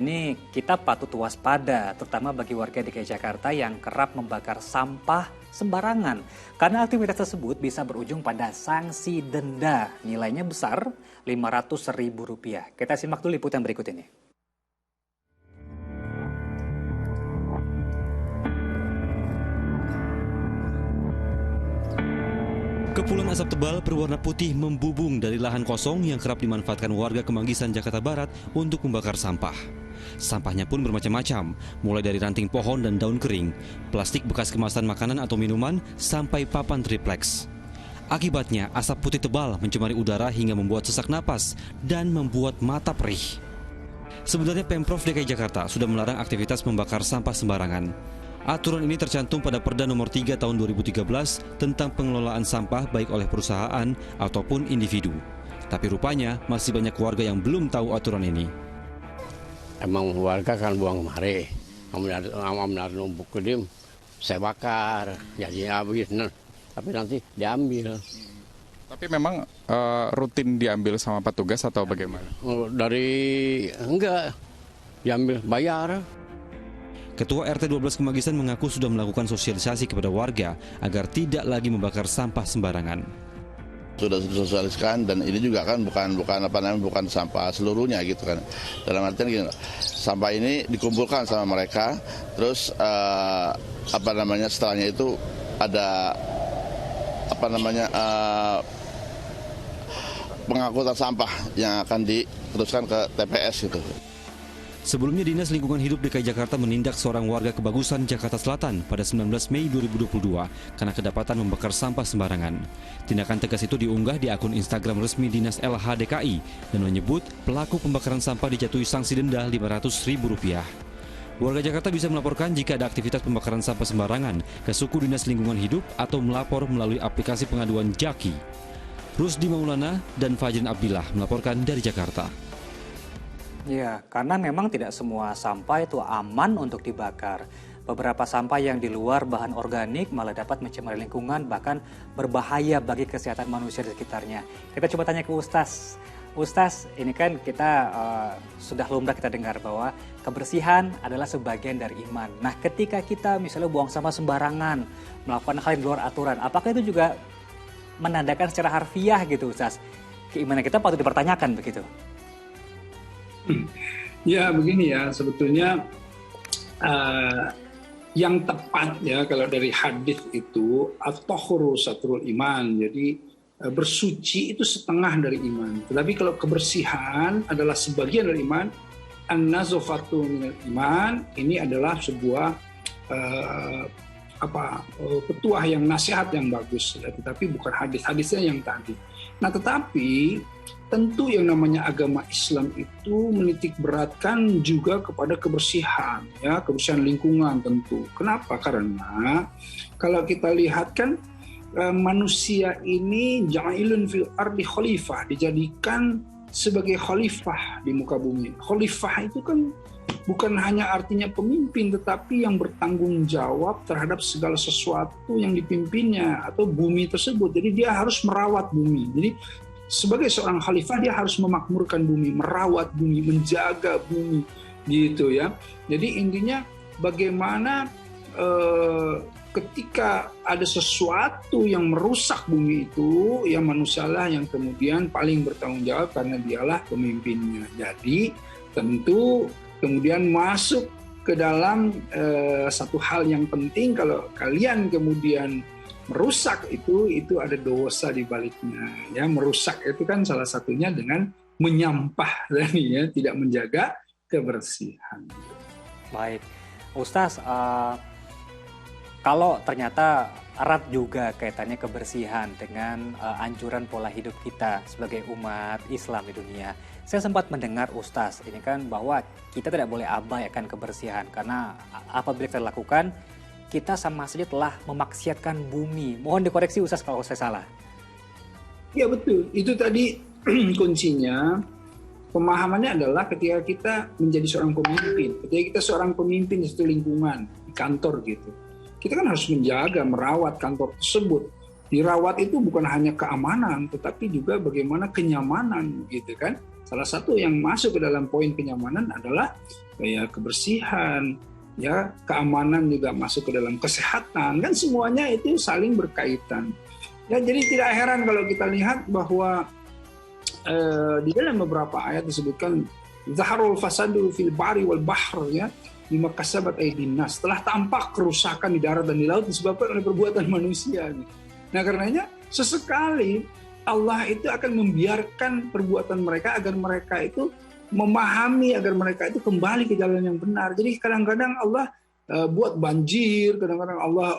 Ini kita patut waspada, terutama bagi warga DKI Jakarta yang kerap membakar sampah sembarangan. Karena aktivitas tersebut bisa berujung pada sanksi denda. Nilainya besar, Rp500.000. Kita simak dulu liputan berikut ini. Kepulan asap tebal berwarna putih membubung dari lahan kosong yang kerap dimanfaatkan warga Kemanggisan, Jakarta Barat untuk membakar sampah. Sampahnya pun bermacam-macam, mulai dari ranting pohon dan daun kering, plastik bekas kemasan makanan atau minuman, sampai papan triplex. Akibatnya, asap putih tebal mencemari udara hingga membuat sesak napas dan membuat mata perih. Sebenarnya Pemprov DKI Jakarta sudah melarang aktivitas membakar sampah sembarangan. Aturan ini tercantum pada Perda Nomor 3 Tahun 2013 tentang pengelolaan sampah baik oleh perusahaan ataupun individu. Tapi rupanya masih banyak warga yang belum tahu aturan ini. Emang warga kan buang kemari, ambil numpuk kedim, saya bakar, jadinya habis, tapi nanti diambil. Tapi memang rutin diambil sama petugas atau bagaimana? Enggak, diambil, bayar. Ketua RT 12 Kemanggisan mengaku sudah melakukan sosialisasi kepada warga agar tidak lagi membakar sampah sembarangan. Sudah disosialiskan dan ini juga kan bukan sampah seluruhnya gitu kan. Dalam artian gini, sampah ini dikumpulkan sama mereka, terus setelahnya itu ada pengangkutan sampah yang akan diteruskan ke TPS gitu. Sebelumnya Dinas Lingkungan Hidup DKI Jakarta menindak seorang warga Kebagusan, Jakarta Selatan pada 19 Mei 2022 karena kedapatan membakar sampah sembarangan. Tindakan tegas itu diunggah di akun Instagram resmi Dinas LH DKI dan menyebut pelaku pembakaran sampah dijatuhi sanksi denda Rp500.000. Warga Jakarta bisa melaporkan jika ada aktivitas pembakaran sampah sembarangan ke Suku Dinas Lingkungan Hidup atau melapor melalui aplikasi pengaduan Jaki. Rusdi Maulana dan Fajrin Abdillah melaporkan dari Jakarta. Ya, karena memang tidak semua sampah itu aman untuk dibakar. Beberapa sampah yang di luar bahan organik malah dapat mencemari lingkungan, bahkan berbahaya bagi kesehatan manusia di sekitarnya. Kita coba tanya ke Ustaz. Ustaz, ini kan kita sudah lumrah kita dengar bahwa kebersihan adalah sebagian dari iman. Nah, ketika kita misalnya buang sampah sembarangan, melakukan hal yang di luar aturan, apakah itu juga menandakan secara harfiah gitu, Ustaz? Keimanan kita patut dipertanyakan begitu. Ya begini ya, sebetulnya yang tepat ya kalau dari hadis itu at-tahuru satrul iman. Jadi bersuci itu setengah dari iman. Tetapi kalau kebersihan adalah sebagian dari iman, an-nazafatu minal iman, ini adalah sebuah petuah yang nasihat yang bagus ya, tetapi bukan hadis-hadisnya yang tadi. Nah, tetapi tentu yang namanya agama Islam itu menitik beratkan juga kepada kebersihan, ya, kebersihan lingkungan tentu. Kenapa? Karena kalau kita lihat kan manusia ini ja'ilun fil ardi khalifah, dijadikan sebagai khalifah di muka bumi. Khalifah itu kan bukan hanya artinya pemimpin, tetapi yang bertanggung jawab terhadap segala sesuatu yang dipimpinnya atau bumi tersebut. Jadi dia harus merawat bumi. Jadi sebagai seorang khalifah dia harus memakmurkan bumi, merawat bumi, menjaga bumi, gitu ya. Jadi intinya bagaimana ketika ada sesuatu yang merusak bumi itu, ya manusialah yang kemudian paling bertanggung jawab karena dialah pemimpinnya. Jadi tentu kemudian masuk ke dalam satu hal yang penting, kalau kalian kemudian merusak itu ada dosa di baliknya. Ya, merusak itu kan salah satunya dengan menyampah tadi ya, tidak menjaga kebersihan. Baik, Ustaz, kalau ternyata erat juga kaitannya kebersihan dengan anjuran pola hidup kita sebagai umat Islam di dunia. Saya sempat mendengar Ustaz ini kan bahwa kita tidak boleh abai akan kebersihan karena apabila kita lakukan, kita sama saja telah memaksiatkan bumi. Mohon dikoreksi Ustaz kalau saya salah. Ya betul, itu tadi kuncinya. Pemahamannya adalah ketika kita menjadi seorang pemimpin, ketika kita seorang pemimpin di satu lingkungan, di kantor gitu. Kita kan harus menjaga, merawat kantor tersebut. Dirawat itu bukan hanya keamanan, tetapi juga bagaimana kenyamanan gitu kan. salah satu yang masuk ke dalam poin kenyamanan adalah ya kebersihan, ya keamanan juga masuk ke dalam kesehatan, kan semuanya itu saling berkaitan. Ya, jadi tidak heran kalau kita lihat bahwa di dalam beberapa ayat disebutkan zaharul fasadu fil bari wal bahr, ya, bima kasabat aydin nas, telah tampak kerusakan di darat dan di laut disebabkan oleh perbuatan manusia. Nah, karenanya sesekali Allah itu akan membiarkan perbuatan mereka agar mereka itu memahami, agar mereka itu kembali ke jalan yang benar. Jadi kadang-kadang Allah buat banjir, kadang-kadang Allah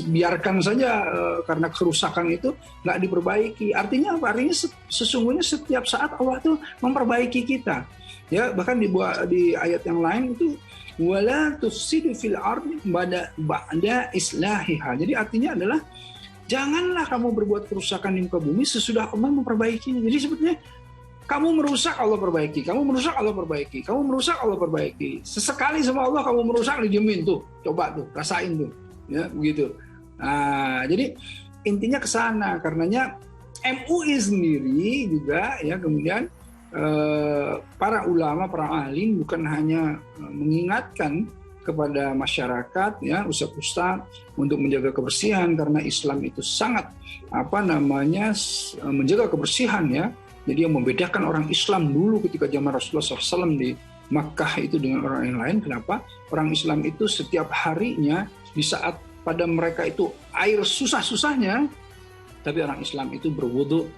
biarkan saja karena kerusakan itu nggak diperbaiki. Artinya apa? Artinya sesungguhnya setiap saat Allah tuh memperbaiki kita. Ya, bahkan di ayat yang lain itu wala tufsidu fil ardi ba'da islahiha. Jadi artinya adalah janganlah kamu berbuat kerusakan di muka bumi sesudah Allah memperbaikinya. Jadi sebetulnya kamu merusak, Allah perbaiki, kamu merusak, Allah perbaiki, kamu merusak, Allah perbaiki. Sesekali sama Allah kamu merusak, dijamin tuh, coba tuh, rasain tuh, ya begitu. Nah, jadi intinya ke sana. Karenanya MUI sendiri juga ya kemudian para ulama, para alim bukan hanya mengingatkan kepada masyarakat, ya ustaz-ustaz untuk menjaga kebersihan, karena Islam itu sangat menjaga kebersihan, ya. Jadi yang membedakan orang Islam dulu ketika zaman Rasulullah SAW di Makkah itu dengan orang yang lain, kenapa? Orang Islam itu setiap harinya di saat pada mereka itu air susah-susahnya, tapi orang Islam itu berwudu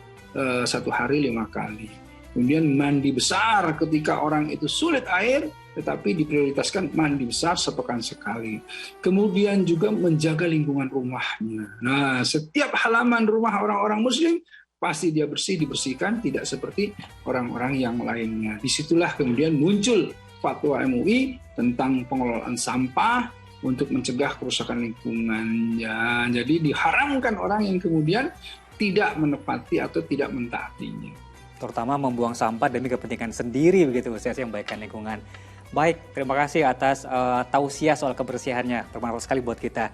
satu hari 5 kali. Kemudian mandi besar ketika orang itu sulit air, tetapi diprioritaskan mandi besar sepekan sekali. Kemudian juga menjaga lingkungan rumahnya. Nah, setiap halaman rumah orang-orang Muslim pasti dia dibersihkan, tidak seperti orang-orang yang lainnya. Disitulah kemudian muncul fatwa MUI tentang pengelolaan sampah untuk mencegah kerusakan lingkungan. Ya, jadi diharamkan orang yang kemudian tidak menepati atau tidak mentaatinya. Terutama membuang sampah demi kepentingan sendiri, begitu Ustaz, yang baikkan lingkungan. Baik, terima kasih atas tausiah soal kebersihannya. Bermanfaat sekali buat kita.